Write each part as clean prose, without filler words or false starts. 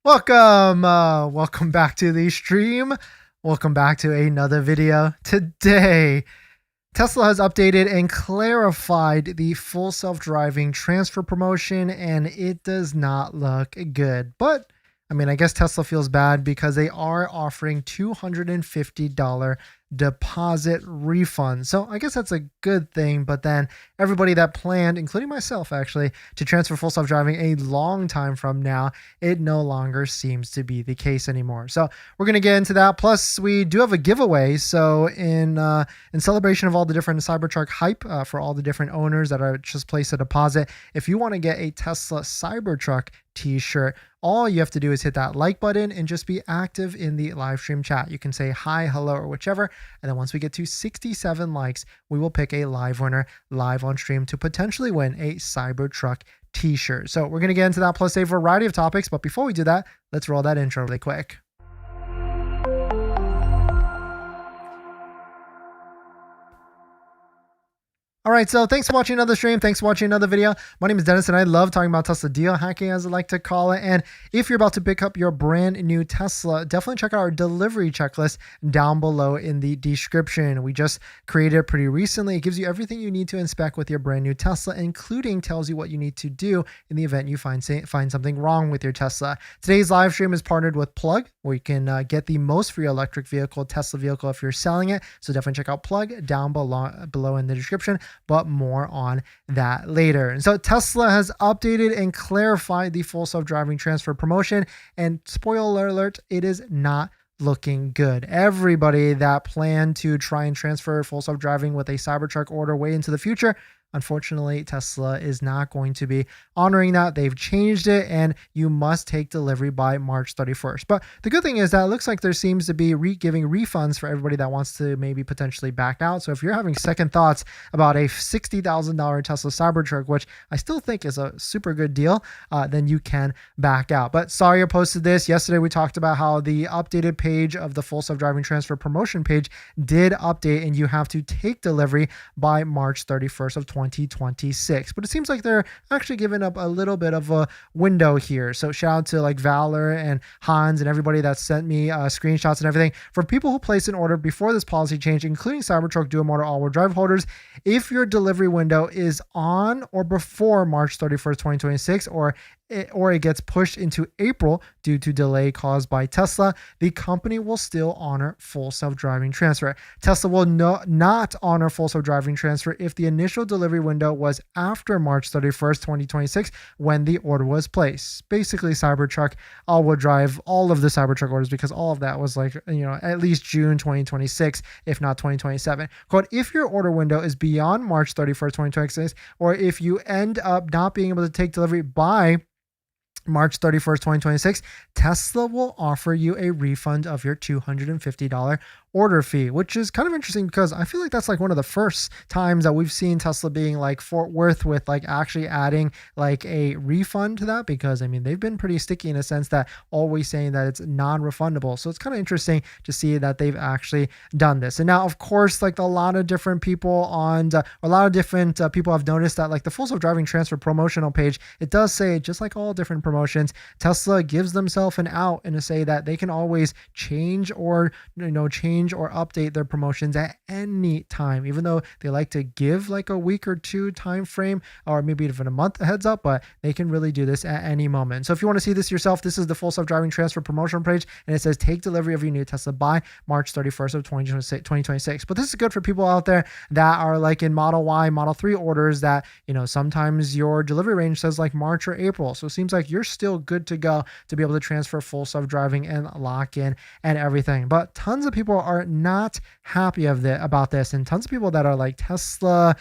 Welcome back to the stream. Welcome back to another video. Today, Tesla has updated and clarified the full self-driving transfer promotion, and it does not look good. But I guess Tesla feels bad because they are offering $250 deposit refund. So I guess that's a good thing. But then everybody that planned, including myself actually, to transfer full self-driving a long time from now, it no longer seems to be the case anymore. So we're going to get into that. Plus we do have a giveaway. So in celebration of all the different Cybertruck hype for all the different owners that are just placed a deposit, if you want to get a Tesla Cybertruck t-shirt, all you have to do is hit that like button and just be active in the live stream chat. You can say hi, hello, or whichever. And then once we get to 67 likes, we will pick a live winner live on stream to potentially win a Cybertruck t-shirt. So we're going to get into that plus a variety of topics. But before we do that, let's roll that intro really quick. All right, so thanks for watching another stream. Thanks for watching another video. My name is Dennis, and I love talking about Tesla deal hacking, as I like to call it. And if you're about to pick up your brand new Tesla, definitely check out our delivery checklist down below in the description. We just created it pretty recently. It gives you everything you need to inspect with your brand new Tesla, including tells you what you need to do in the event you find something wrong with your Tesla. Today's live stream is partnered with Plug, where you can get the most for your electric vehicle, Tesla vehicle, if you're selling it. So definitely check out Plug down below in the description. But more on that later. And so Tesla has updated and clarified the full self-driving transfer promotion, and spoiler alert, it is not looking good. Everybody that planned to try and transfer full self-driving with a Cybertruck order way into the future, unfortunately, Tesla is not going to be honoring that. They've changed it, and you must take delivery by March 31st. But the good thing is that it looks like there seems to be giving refunds for everybody that wants to maybe potentially back out. So if you're having second thoughts about a $60,000 Tesla Cybertruck, which I still think is a super good deal, then you can back out. But Sawyer posted this. Yesterday we talked about how the updated page of the full self-driving transfer promotion page did update, and you have to take delivery by March 31st of 2026. But it seems like they're actually giving up a little bit of a window here. So shout out to like Valor and Hans and everybody that sent me screenshots and everything. For people who placed an order before this policy change, including Cybertruck dual motor all-wheel drive holders, if your delivery window is on or before March 31st, 2026, or it gets pushed into April due to delay caused by Tesla, the company will still honor full self-driving transfer. Tesla will not honor full self-driving transfer if the initial delivery window was after March 31st, 2026, when the order was placed. Basically, Cybertruck all-wheel drive, all of the Cybertruck orders, because all of that was like, at least June 2026, if not 2027. Quote, if your order window is beyond March 31st, 2026, or if you end up not being able to take delivery by March 31st, 2026, Tesla will offer you a refund of your $250 order fee, which is kind of interesting because I feel like that's like one of the first times that we've seen Tesla being like Fort Worth with like actually adding like a refund to that, because they've been pretty sticky in a sense that always saying that it's non-refundable. So it's kind of interesting to see that they've actually done this. And now, of course, like a lot of different people have noticed that like the full self-driving transfer promotional page, it does say, just like all different promotions, Tesla gives themselves an out and to say that they can always change or update their promotions at any time, even though they like to give like a week or two time frame, or maybe even a month heads up, but they can really do this at any moment. So if you want to see this yourself, this is the full self-driving transfer promotion page, and it says take delivery of your new Tesla by March 31st of 2026. But this is good for people out there that are like in Model Y, Model 3 orders that, sometimes your delivery range says like March or April. So it seems like you're still good to go to be able to transfer full self-driving and lock in and everything. But tons of people are not happy about this, and tons of people that are like Tesla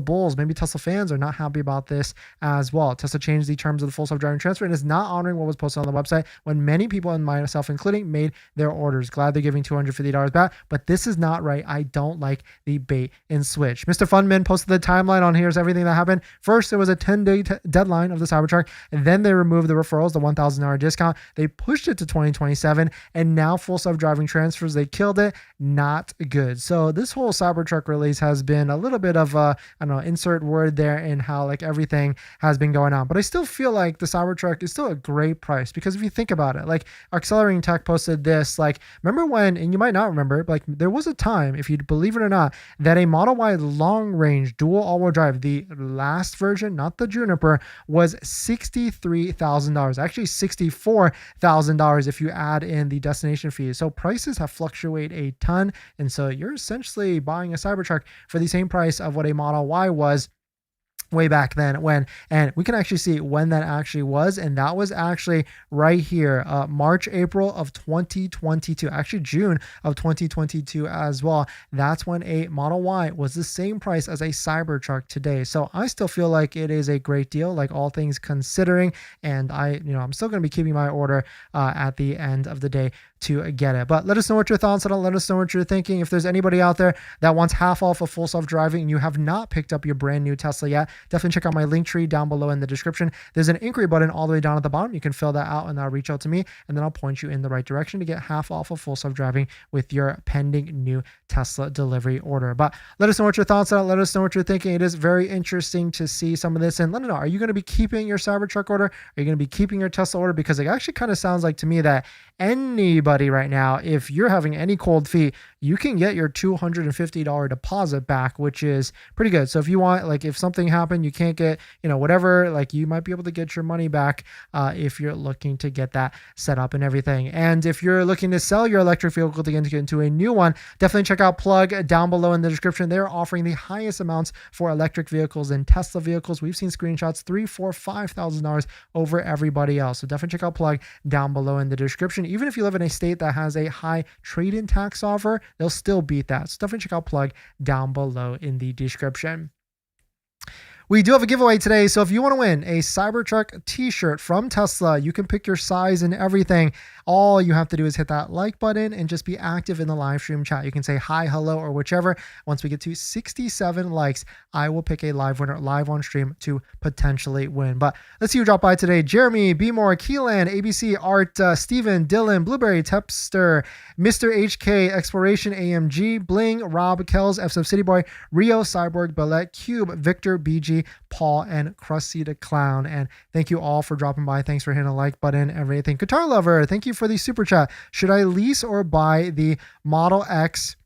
bulls, maybe Tesla fans, are not happy about this as well. Tesla changed the terms of the full self-driving transfer and is not honoring what was posted on the website when many people, and myself including, made their orders. Glad they're giving $250 back, but this is not right. I don't like the bait and switch. Mr. Funman posted the timeline on here's everything that happened. First, there was a 10-day deadline of the Cybertruck, and then they removed the referrals, the $1,000 discount. They pushed it to 2027, and now full self-driving transfers, they killed killed it, not good. So this whole Cybertruck release has been a little bit of a, I don't know, insert word there in how like everything has been going on. But I still feel like the Cybertruck is still a great price, because if you think about it, like Accelerating Tech posted this, like, remember when, and you might not remember, but like there was a time, if you believe it or not, that a Model Y long range dual all-wheel drive, the last version, not the Juniper, was $63,000, actually $64,000 if you add in the destination fees. So prices have fluctuated a ton, and so you're essentially buying a Cybertruck for the same price of what a Model Y was way back then when, and we can actually see when that actually was, and that was actually right here, March, April of 2022, actually June of 2022 as well. That's when a Model Y was the same price as a Cybertruck today. So I still feel like it is a great deal, like all things considering, and I'm still going to be keeping my order at the end of the day to get it. But let us know what your thoughts are. Let us know what you're thinking. If there's anybody out there that wants half off of full self-driving and you have not picked up your brand new Tesla yet, definitely check out my link tree down below in the description. There's an inquiry button all the way down at the bottom. You can fill that out and that'll reach out to me, and then I'll point you in the right direction to get half off of full self-driving with your pending new Tesla delivery order. But let us know what your thoughts are. Let us know what you're thinking. It is very interesting to see some of this, and let me know, are you going to be keeping your Cybertruck order? Are you going to be keeping your Tesla order? Because it actually kind of sounds like to me that anybody right now, if you're having any cold feet, you can get your $250 deposit back, which is pretty good. So if you want, like, if something happened, you can't get, whatever, like, you might be able to get your money back if you're looking to get that set up and everything. And if you're looking to sell your electric vehicle to get into a new one, definitely check out Plug down below in the description. They're offering the highest amounts for electric vehicles and Tesla vehicles. We've seen screenshots, $3,000, $4,000, $5,000 over everybody else. So definitely check out Plug down below in the description. Even if you live in a state that has a high trade-in tax offer, they'll still beat that. So definitely check out Plug down below in the description. We do have a giveaway today, so if you want to win a Cybertruck t-shirt from Tesla, you can pick your size and everything. All you have to do is hit that like button and just be active in the live stream chat. You can say hi, hello, or whichever. Once we get to 67 likes, I will pick a live winner live on stream to potentially win. But let's see who dropped by today. Jeremy, B-More, Keelan, ABC, Art, Steven, Dylan, Blueberry, Tepster, Mr. HK, Exploration, AMG, Bling, Rob, Kells, FSF City Boy, Rio, Cyborg, Ballet, Cube, Victor, BG, Paul, and Krusty the Clown. And thank you all for dropping by. Thanks for hitting the like button and everything. Guitar Lover, thank you for the super chat. Should I lease or buy the Model X,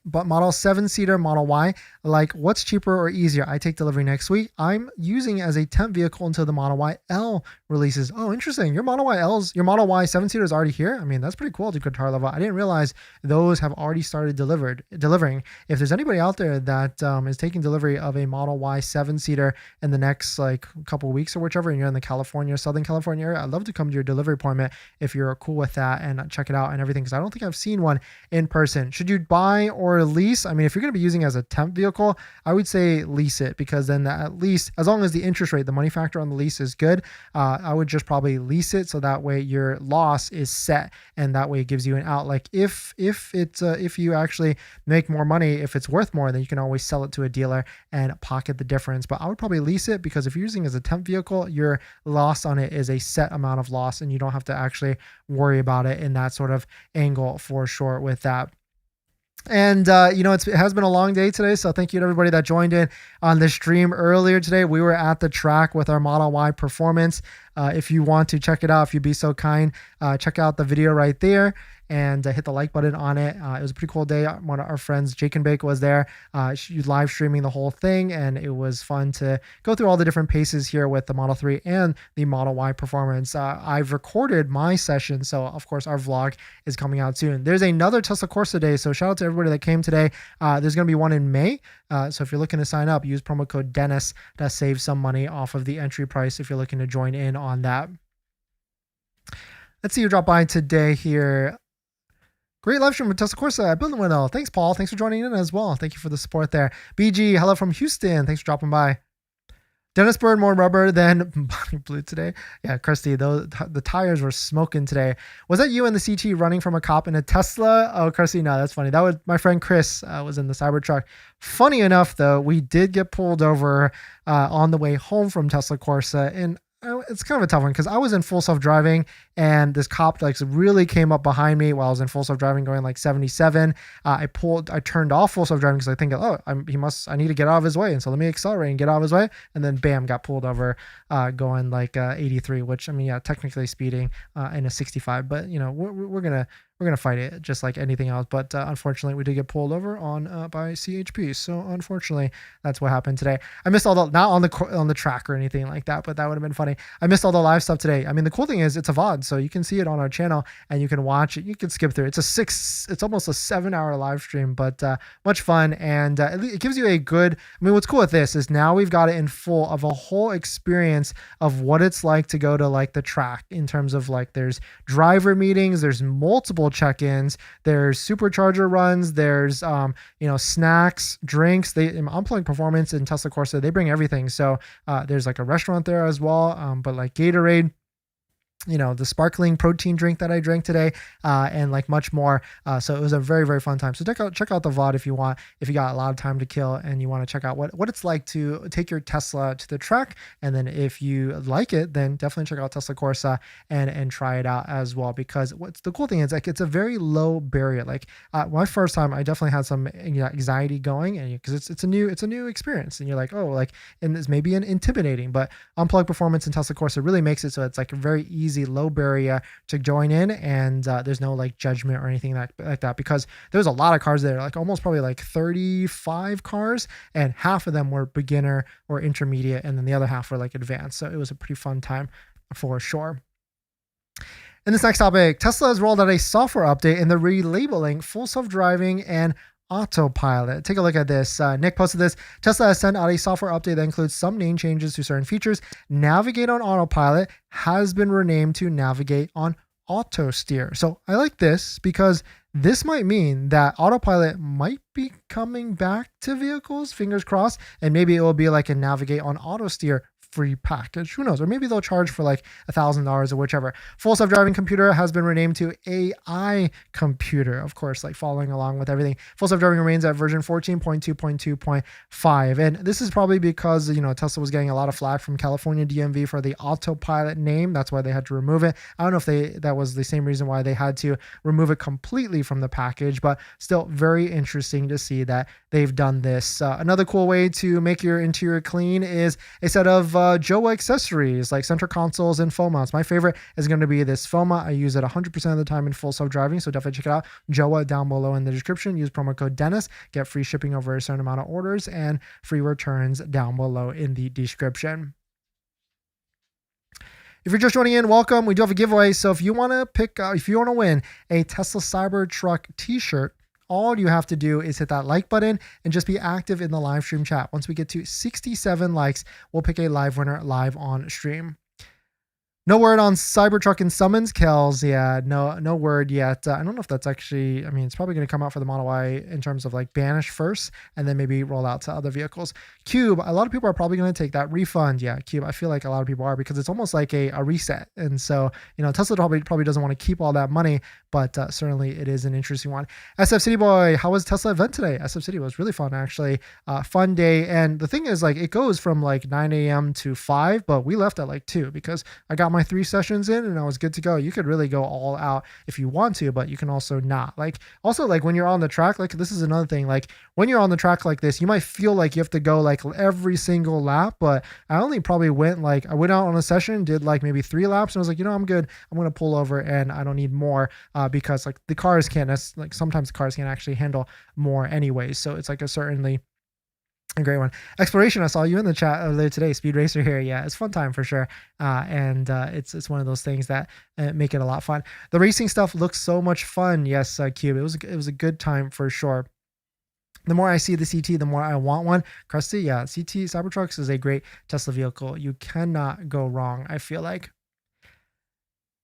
but Model 7-seater Model Y? Like, what's cheaper or easier? I take delivery next week. I'm using it as a temp vehicle until the Model Y L releases. Oh, interesting. Your Model Y 7-seater is already here. I mean, that's pretty cool to Guitar Level. I didn't realize those have already started delivering. If there's anybody out there that is taking delivery of a Model Y 7-seater in the next like couple of weeks or whichever, and you're in the Southern California area, I'd love to come to your delivery appointment if you're cool with that and check it out and everything, because I don't think I've seen one in person. Should you buy or lease? I mean, if you're going to be using it as a temp vehicle, I would say lease it, because then at least, as long as the interest rate, the money factor on the lease is good, I would just probably lease it, so that way your loss is set, and that way it gives you an out. Like if you actually make more money, if it's worth more, then you can always sell it to a dealer and pocket the difference. But I would probably lease it, because if you're using it as a temp vehicle, your loss on it is a set amount of loss, and you don't have to actually worry about it in that sort of angle for sure with that. And, it has been a long day today, so thank you to everybody that joined in on the stream earlier today. We were at the track with our Model Y performance. If you want to check it out, if you'd be so kind, check out the video right there and hit the like button on it. It was a pretty cool day. One of our friends, Jake and Bake, was there. She live streaming the whole thing, and it was fun to go through all the different paces here with the Model 3 and the Model Y performance. I've recorded my session, so of course our vlog is coming out soon. There's another Tesla Corsa day, so shout out to everybody that came today. There's going to be one in May, so if you're looking to sign up, use promo code Dennis to save some money off of the entry price if you're looking to join in on that. Let's see who dropped by today here. Great live stream with Tesla Corsa. Building Window. Thanks, Paul. Thanks for joining in as well. Thank you for the support there. BG, hello from Houston. Thanks for dropping by. Dennis Bird, more rubber than Bonnie Blue today. Yeah, Krusty, the tires were smoking today. Was that you and the CT running from a cop in a Tesla? Oh, Krusty, no, that's funny. That was my friend Chris was in the Cybertruck. Funny enough, though, we did get pulled over on the way home from Tesla Corsa, and it's kind of a tough one because I was in full self-driving and this cop like really came up behind me while I was in full self-driving going like 77. I turned off full self-driving because I think, oh, I need to get out of his way. And so let me accelerate and get out of his way. And then bam, got pulled over going like 83, which I mean, yeah, technically speeding in a 65, but you know, we're going to fight it just like anything else. But unfortunately, we did get pulled over on by CHP. So unfortunately, that's what happened today. I missed all the, not on the track or anything like that, but that would have been funny. I missed all the live stuff today. I mean, the cool thing is it's a VOD, so you can see it on our channel and you can watch it. You can skip through. It's almost a 7-hour live stream, but much fun. And it gives you a good, I mean, what's cool with this is now we've got it in full of a whole experience of what it's like to go to like the track in terms of like there's driver meetings, there's multiple check-ins, there's supercharger runs, there's you know, snacks, drinks. They Unplugged Performance and Tesla Corsa, they bring everything. So there's like a restaurant there as well, but like Gatorade, you know, the sparkling protein drink that I drank today, and like much more. So it was a very, very fun time. So check out the VOD if you want, if you got a lot of time to kill and you want to check out what it's like to take your Tesla to the track. And then if you like it, then definitely check out Tesla Corsa and try it out as well, because what's the cool thing is like, it's a very low barrier. Like my first time, I definitely had some anxiety going, and because it's a new experience and you're like, oh, like, and it's maybe intimidating, but Unplugged Performance and Tesla Corsa really makes it so it's like a very easy, low barrier to join in, and there's no like judgment or anything like that, because there's a lot of cars there, like almost probably like 35 cars, and half of them were beginner or intermediate, and then the other half were like advanced. So it was a pretty fun time for sure. In this next topic, Tesla has rolled out a software update in the relabeling full self-driving and autopilot. Take a look at this. Nick posted this. Tesla has sent out a software update that includes some name changes to certain features. Navigate on autopilot has been renamed to navigate on auto steer. So I like this because this might mean that autopilot might be coming back to vehicles, fingers crossed, and maybe it will be like a navigate on auto steer free package. Who knows? Or maybe they'll charge for like $1,000 or whichever. Full self-driving computer has been renamed to AI computer, of course, like following along with everything. Full self-driving remains at version 14.2.2.5. And this is probably because, you know, Tesla was getting a lot of flack from California DMV for the autopilot name. That's why they had to remove it. I don't know if that was the same reason why they had to remove it completely from the package, but still very interesting to see that they've done this. Another cool way to make your interior clean is a set of Joa accessories like center consoles and foam mounts. My favorite is going to be this foam mount. I use it 100% of the time in full self-driving, so definitely check it out. Joa down below in the description. Use promo code Dennis. Get free shipping over a certain amount of orders and free returns down below in the description. If you're just joining in, welcome. We do have a giveaway, so if you want to win a Tesla Cybertruck t-shirt, all you have to do is hit that like button and just be active in the live stream chat. Once we get to 67 likes, we'll pick a live winner live on stream. No word on Cybertruck and Summons, Kells. Yeah, no word yet. I don't know if that's actually, I mean, it's probably going to come out for the Model Y in terms of like banish first and then maybe roll out to other vehicles. Cube, a lot of people are probably going to take that refund. Yeah, Cube, I feel like a lot of people are, because it's almost like a reset. And so, you know, Tesla probably doesn't want to keep all that money, but certainly it is an interesting one. SF City Boy, how was Tesla event today? SF City was really fun, actually. Fun day. And the thing is, like, it goes from like 9 a.m. to 5, but we left at like 2 because I got my 3 sessions in and I was good to go. You could really go all out if you want to, but you can also not. Like, also, like when you're on the track, like this is another thing, like when you're on the track like this, you might feel like you have to go like every single lap, but I only probably went out on a session, did like maybe 3 laps, and I was like, you know, I'm good. I'm going to pull over and I don't need more because like the cars can't, like sometimes the cars can't actually handle more anyways. So it's like certainly a great one. Exploration, I saw you in the chat earlier today. Speed Racer here. Yeah, it's fun time for sure. And it's one of those things that make it a lot fun. The racing stuff looks so much fun. Yes, Cube. It was a good time for sure. The more I see the CT, the more I want one. Krusty, yeah, CT Cybertrucks is a great Tesla vehicle. You cannot go wrong, I feel like.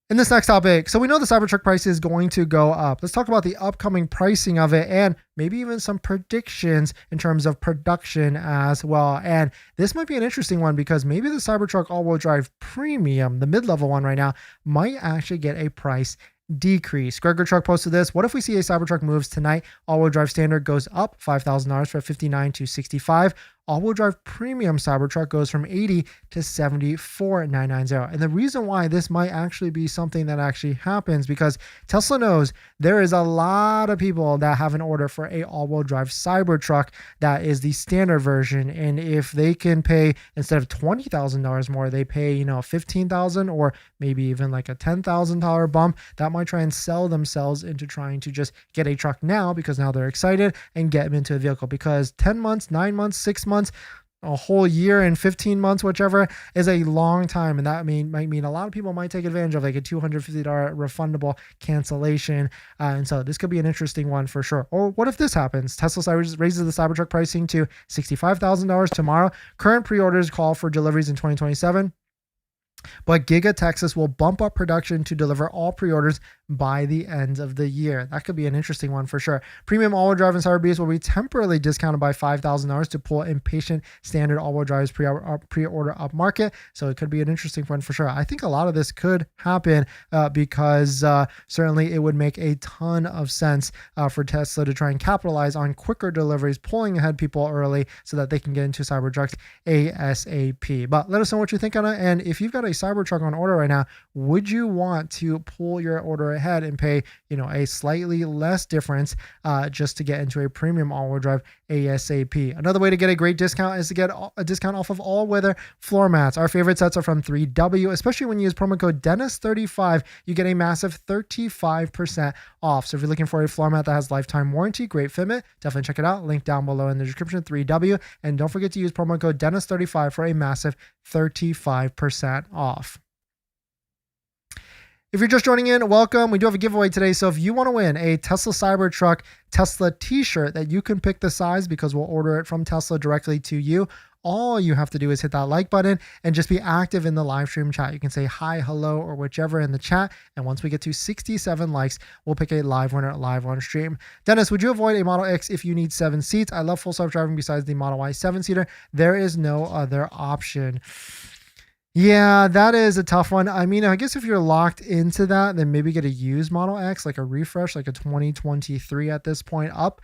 In this next topic, so we know the Cybertruck price is going to go up. Let's talk about the upcoming pricing of it and maybe even some predictions in terms of production as well. And this might be an interesting one because maybe the Cybertruck all-wheel drive premium, the mid-level one right now, might actually get a price decrease. Gregor Truck posted this. What if we see a Cybertruck moves tonight? All-wheel drive standard goes up $5,000 from 59 to 65. all-wheel drive premium Cybertruck goes from $80,000 to $74,990. And the reason why this might actually be something that actually happens, because Tesla knows there is a lot of people that have an order for a all-wheel drive Cybertruck that is the standard version. And if they can pay, instead of $20,000 more, they pay, $15,000 or maybe even like a $10,000 bump, that might try and sell themselves into trying to just get a truck now, because now they're excited, and get them into a vehicle. Because 10 months, 9 months, 6 months, a whole year and 15 months, whichever, is a long time. And that might mean a lot of people might take advantage of like a $250 refundable cancellation. And so this could be an interesting one for sure. Or what if this happens? Tesla raises the Cybertruck pricing to $65,000 tomorrow. Current pre-orders call for deliveries in 2027. But Giga Texas will bump up production to deliver all pre-orders by the end of the year. That could be an interesting one for sure. Premium all-wheel drive and Cyberbeast will be temporarily discounted by $5,000 to pull impatient standard all-wheel drives pre-order up market. So it could be an interesting one for sure. I think a lot of this could happen because certainly it would make a ton of sense for Tesla to try and capitalize on quicker deliveries, pulling ahead people early so that they can get into Cybertrucks ASAP. But let us know what you think on it. And if you've got a Cybertruck on order right now, would you want to pull your order ahead and pay, a slightly less difference just to get into a premium all-wheel drive ASAP? Another way to get a great discount is to get a discount off of all-weather floor mats. Our favorite sets are from 3W, especially when you use promo code Dennis35, you get a massive 35% off. So if you're looking for a floor mat that has lifetime warranty, great fitment, definitely check it out. Link down below in the description, 3W. And don't forget to use promo code Dennis35 for a massive 35% off. If you're just joining in, welcome. We do have a giveaway today. So if you want to win a Tesla Cybertruck Tesla t-shirt that you can pick the size, because we'll order it from Tesla directly to you, all you have to do is hit that like button and just be active in the live stream chat. You can say hi, hello, or whichever in the chat. And once we get to 67 likes, we'll pick a live winner live on stream. Dennis, would you avoid a Model X if you need 7 seats? I love full self-driving besides the Model Y 7-seater. There is no other option. Yeah, that is a tough one. I mean, I guess if you're locked into that, then maybe get a used Model X, like a refresh, like a 2023 at this point up,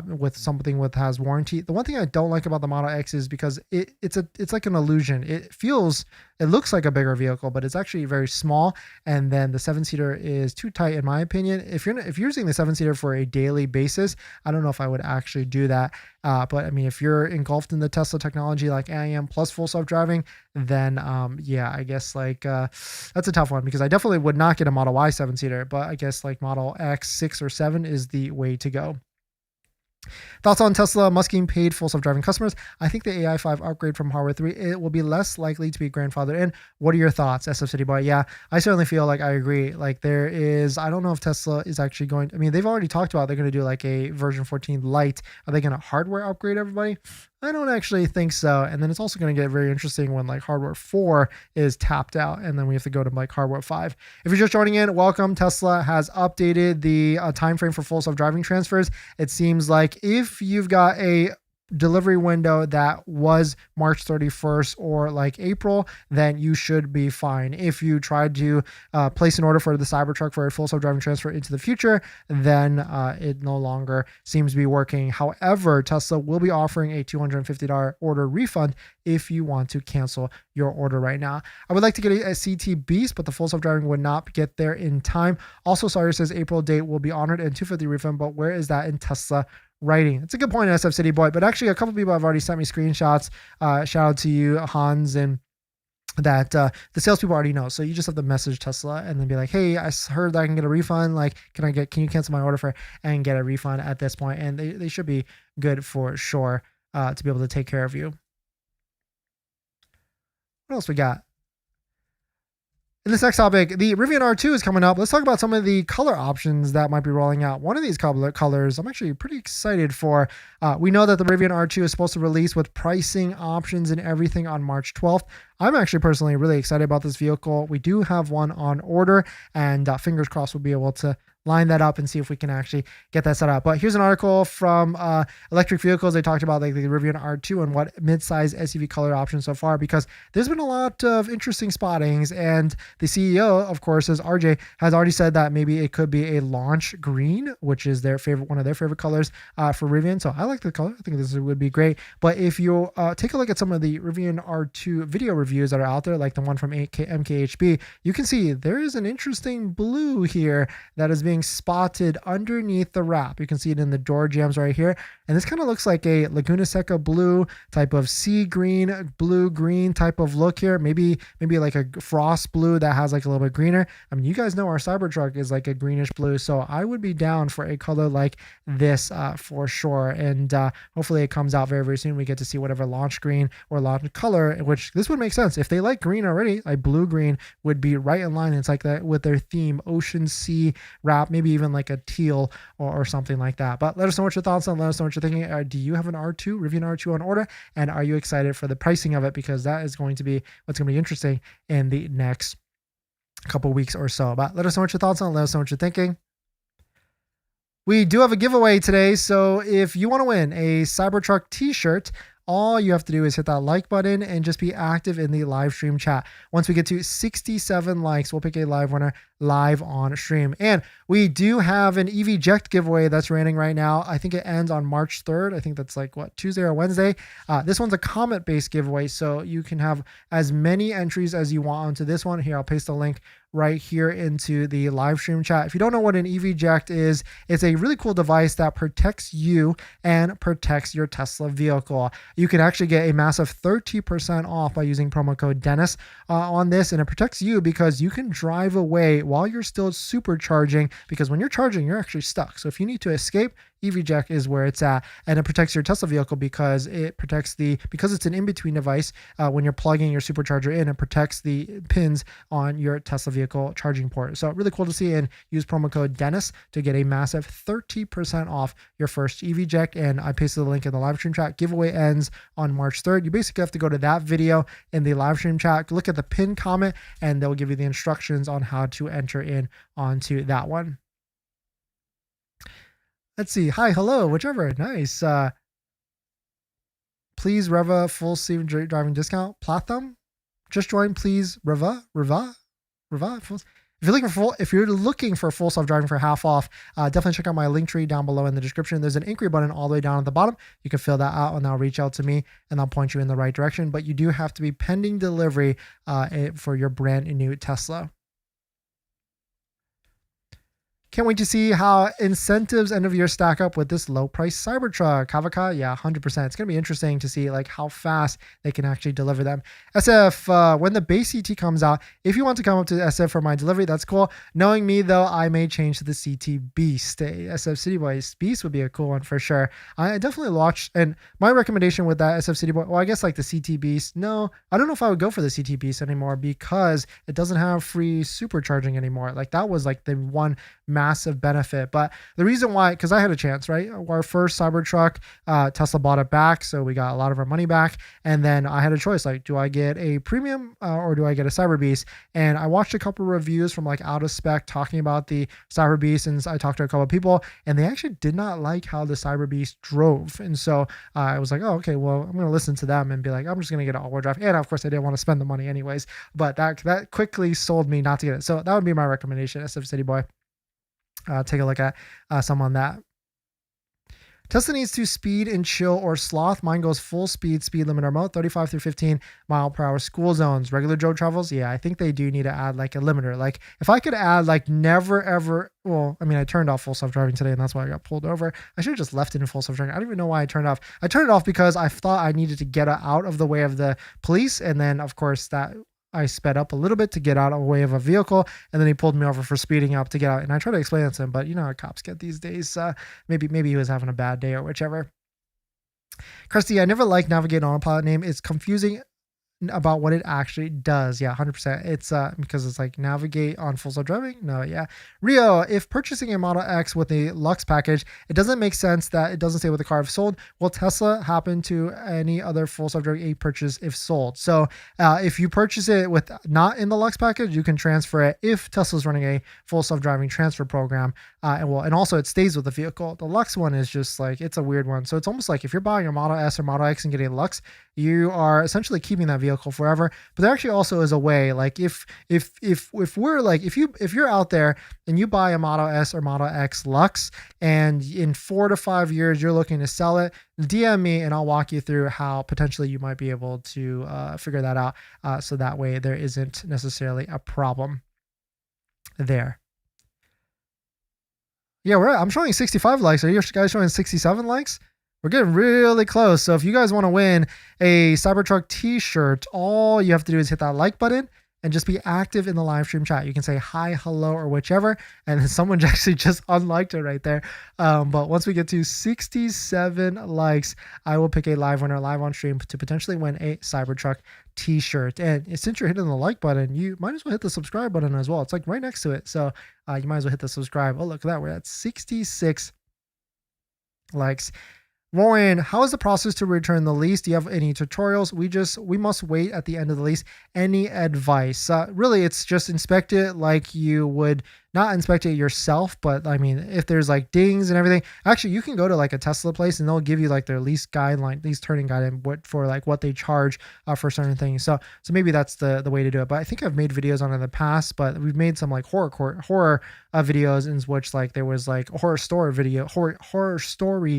with something with has warranty. The one thing I don't like about the Model X is because it's like an illusion. It looks like a bigger vehicle, but it's actually very small. And then the 7-seater is too tight, in my opinion. If you're using the 7-seater for a daily basis, I don't know if I would actually do that. But I mean, if you're engulfed in the Tesla technology like I am, plus full self-driving, then yeah, I guess like that's a tough one, because I definitely would not get a Model Y 7-seater, but I guess like Model X 6 or 7 is the way to go. Thoughts on Tesla musking paid full self-driving customers? I think the AI5 upgrade from hardware 3, it will be less likely to be grandfathered in. What are your thoughts, SF City Boy? Yeah, I certainly feel like I agree. Like I don't know if Tesla is actually going, I mean, they've already talked about they're going to do like a version 14 Lite. Are they going to hardware upgrade everybody? I don't actually think so. And then it's also going to get very interesting when like hardware 4 is tapped out, and then we have to go to like hardware 5. If you're just joining in, welcome. Tesla has updated the time frame for full self-driving transfers. It seems like if you've got a delivery window that was March 31st or like April, then you should be fine. If you tried to place an order for the Cybertruck for a full self-driving transfer into the future, then it no longer seems to be working. However, Tesla will be offering a $250 order refund if you want to cancel your order right now. I would like to get a CT Beast, but the full self-driving would not get there in time. Also, Sawyer says April date will be honored and $250 refund, but where is that in Tesla writing? It's a good point, SF City Boy, but actually a couple people have already sent me screenshots. Shout out to you, Hans, and that the salespeople already know. So you just have to message Tesla and then be like, hey, I heard that I can get a refund. Like, can you cancel my order and get a refund at this point? And they should be good for sure to be able to take care of you. What else we got? In this next topic, the Rivian R2 is coming up. Let's talk about some of the color options that might be rolling out. One of these colors I'm actually pretty excited for. We know that the Rivian R2 is supposed to release with pricing options and everything on March 12th. I'm actually personally really excited about this vehicle. We do have one on order, and fingers crossed we'll be able to line that up and see if we can actually get that set up. But here's an article from electric vehicles. They talked about like the Rivian R2 and what mid-size SUV color options so far, because there's been a lot of interesting spottings, and the CEO, of course, is RJ, has already said that maybe it could be a launch green, which is one of their favorite colors for Rivian. So I like the color. I think this would be great. But if you take a look at some of the Rivian R2 video reviews that are out there, like the one from MKHB, you can see there is an interesting blue here that is being spotted underneath the wrap. You can see it in the door jambs right here. And this kind of looks like a Laguna Seca blue type of sea green, blue green type of look here. Maybe like a frost blue that has like a little bit greener. I mean, you guys know our Cybertruck is like a greenish blue, so I would be down for a color like this for sure. And hopefully it comes out very, very soon. We get to see whatever launch green or launch color, which this would make sense. If they like green already, like blue green would be right in line. It's like that with their theme, ocean, sea wrap, maybe even like a teal or something like that. But let us know what your thoughts on. Let us know what you're thinking. Do you have an R2, Rivian R2 on order? And are you excited for the pricing of it? Because that is going to be what's going to be interesting in the next couple weeks or so. But let us know what your thoughts on. Let us know what you're thinking. We do have a giveaway today. So if you want to win a Cybertruck t-shirt, all you have to do is hit that like button and just be active in the live stream chat. Once we get to 67 likes, we'll pick a live winner live on stream. And we do have an EVJect giveaway that's running right now. I think it ends on March 3rd. I think that's like Tuesday or Wednesday. This one's a comment-based giveaway, so you can have as many entries as you want onto this one. Here, I'll paste the link right here into the live stream chat. If you don't know what an EVJect is, it's a really cool device that protects you and protects your Tesla vehicle. You can actually get a massive 30% off by using promo code Dennis on this, and it protects you because you can drive away while you're still supercharging, because when you're charging, you're actually stuck. So if you need to escape, EVJect is where it's at, and it protects your Tesla vehicle because because it's an in-between device. When you're plugging your supercharger in, it protects the pins on your Tesla vehicle charging port. So really cool to see, and use promo code Dennis to get a massive 30% off your first EVJect. And I pasted the link in the live stream chat. Giveaway ends on March 3rd. You basically have to go to that video in the live stream chat, look at the pin comment, and they'll give you the instructions on how to enter in onto that one. Let's see. Hi, hello, whichever. Nice. Please, Reva, full safe driving discount. Platham. Just join, please. Reva. If you're looking for full self-driving for half off, definitely check out my link tree down below in the description. There's an inquiry button all the way down at the bottom. You can fill that out and they'll reach out to me and I'll point you in the right direction. But you do have to be pending delivery for your brand new Tesla. Can't wait to see how incentives end of year stack up with this low price Cybertruck. Kavaka, yeah, 100%. It's going to be interesting to see like how fast they can actually deliver them. SF, when the base CT comes out, if you want to come up to SF for my delivery, that's cool. Knowing me though, I may change to the CT Beast. SF City Boy Beast would be a cool one for sure. I definitely watched, and my recommendation with that SF City Boy, well, I guess like the CT Beast. No, I don't know if I would go for the CT Beast anymore because it doesn't have free supercharging anymore. Like that was like the one massive benefit. But the reason why, because I had a chance, right? Our first Cybertruck, Tesla bought it back, so we got a lot of our money back. And then I had a choice, like, do I get a premium or do I get a Cyberbeast? And I watched a couple reviews from like Out of Spec talking about the Cyberbeast, and I talked to a couple of people, and they actually did not like how the Cyberbeast drove. And so I was like, oh, okay, well, I'm going to listen to them and be like, I'm just going to get an all-wheel drive. And of course, I didn't want to spend the money anyways, but that quickly sold me not to get it. So that would be my recommendation, SF City Boy. Take a look at some on that. Tesla needs to speed and chill or sloth. Mine goes full speed limiter mode, 35 through 15 mile per hour school zones. Regular Joe travels. Yeah, I think they do need to add like a limiter. Like if I could add like never ever, well, I mean, I turned off full self-driving today and that's why I got pulled over. I should have just left it in full self-driving. I don't even know why I turned it off. I turned it off because I thought I needed to get out of the way of the police. And then of course that I sped up a little bit to get out of the way of a vehicle, and then he pulled me over for speeding up to get out. And I tried to explain that to him, but you know how cops get these days. Maybe he was having a bad day or whichever. Kirsty, I never liked Navigate Autopilot name. It's confusing about what it actually does. Yeah, 100%. It's because it's like navigate on full self-driving. No, yeah. Rio, if purchasing a Model X with a Lux package, it doesn't make sense that it doesn't say what the car if sold. Will Tesla happen to any other full self-driving A purchase if sold? So if you purchase it with not in the Lux package, you can transfer it if Tesla's running a full self-driving transfer program. And also it stays with the vehicle. The Lux one is just like, it's a weird one. So it's almost like if you're buying a Model S or Model X and getting a Lux, you are essentially keeping that vehicle forever. But there actually also is a way, like if we're like, if you're out there and you buy a Model S or Model X Lux and in 4 to 5 years you're looking to sell it, DM me and I'll walk you through how potentially you might be able to figure that out, so that way there isn't necessarily a problem there. Yeah, I'm showing 65 likes. Are you guys showing 67 likes? We're getting really close. So if you guys want to win a Cybertruck t-shirt, all you have to do is hit that like button and just be active in the live stream chat. You can say hi, hello, or whichever. And someone actually just unliked it right there. But once we get to 67 likes, I will pick a live winner live on stream to potentially win a Cybertruck t-shirt. And since you're hitting the like button, you might as well hit the subscribe button as well. It's like right next to it. So you might as well hit the subscribe. Oh, look at that. We're at 66 likes. Warren, how is the process to return the lease? Do you have any tutorials? We must wait at the end of the lease. Any advice? Really, it's just inspect it like you would not inspect it yourself, but I mean, if there's like dings and everything, actually you can go to like a Tesla place and they'll give you like their lease guideline, lease turning guide, for like what they charge for certain things. So maybe that's the way to do it. But I think I've made videos on it in the past, but we've made some like horror videos in which like there was like horror story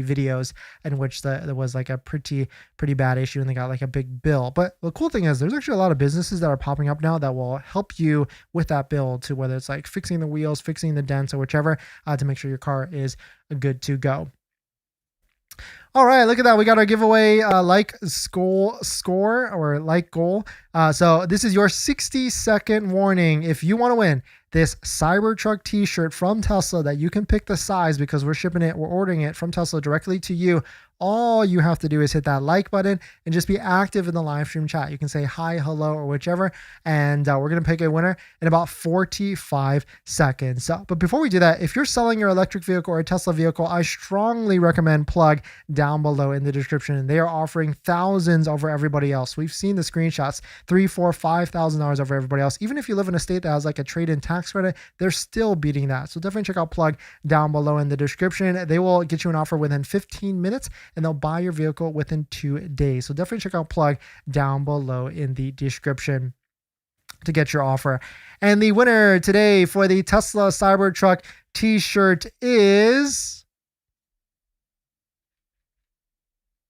videos in which there was like a pretty bad issue and they got like a big bill. But the cool thing is there's actually a lot of businesses that are popping up now that will help you with that bill, to whether it's like fixing the wheels, fixing the dents, or whichever, to make sure your car is good to go. All right, look at that. We got our giveaway like score or like goal. So this is your 60-second warning. If you want to win this Cybertruck t-shirt from Tesla that you can pick the size because we're ordering it from Tesla directly to you, all you have to do is hit that like button and just be active in the live stream chat. You can say hi, hello, or whichever, and we're going to pick a winner in about 45 seconds. But before we do that, if you're selling your electric vehicle or a Tesla vehicle, I strongly recommend Plug down below in the description. They are offering thousands over everybody else. We've seen the screenshots, $3,000, $4,000, $5,000 over everybody else. Even if you live in a state that has like a trade-in tax credit, they're still beating that. So definitely check out Plug down below in the description. They will get you an offer within 15 minutes and they'll buy your vehicle within 2 days. So definitely check out Plug down below in the description to get your offer. And the winner today for the Tesla Cybertruck t-shirt is...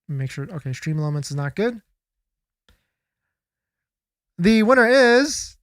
Make sure, okay, Stream Elements is not good. The winner is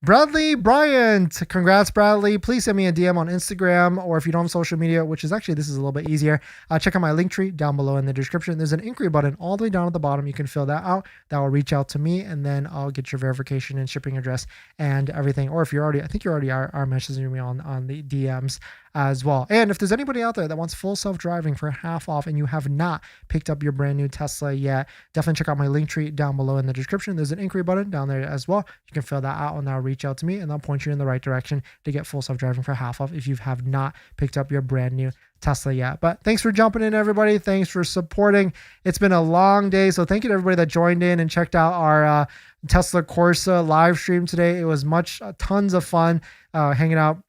Bradley Bryant. Congrats, Bradley. Please send me a DM on Instagram, or if you don't have social media, which is actually, this is a little bit easier, check out my link tree down below in the description. There's an inquiry button all the way down at the bottom. You can fill that out. That will reach out to me, and then I'll get your verification and shipping address and everything. Or if you're already, I think you already are messaging me on the DMs as well. And if there's anybody out there that wants full self-driving for half off and you have not picked up your brand new Tesla yet, definitely check out my link tree down below in the description. There's an inquiry button down there as well. You can fill that out and that'll reach out to me and I'll point you in the right direction to get full self-driving for half off if you have not picked up your brand new Tesla yet. But thanks for jumping in, everybody. Thanks for supporting. It's been a long day, so thank you to everybody that joined in and checked out our Tesla Corsa live stream today. It was tons of fun hanging out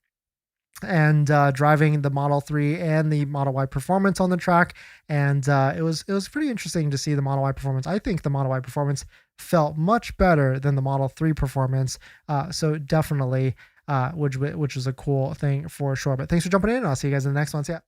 and driving the Model 3 and the Model Y Performance on the track. And it was pretty interesting to see the Model Y Performance. I think the Model Y Performance felt much better than the Model 3 Performance. So definitely, which was a cool thing for sure. But thanks for jumping in. I'll see you guys in the next one. See ya.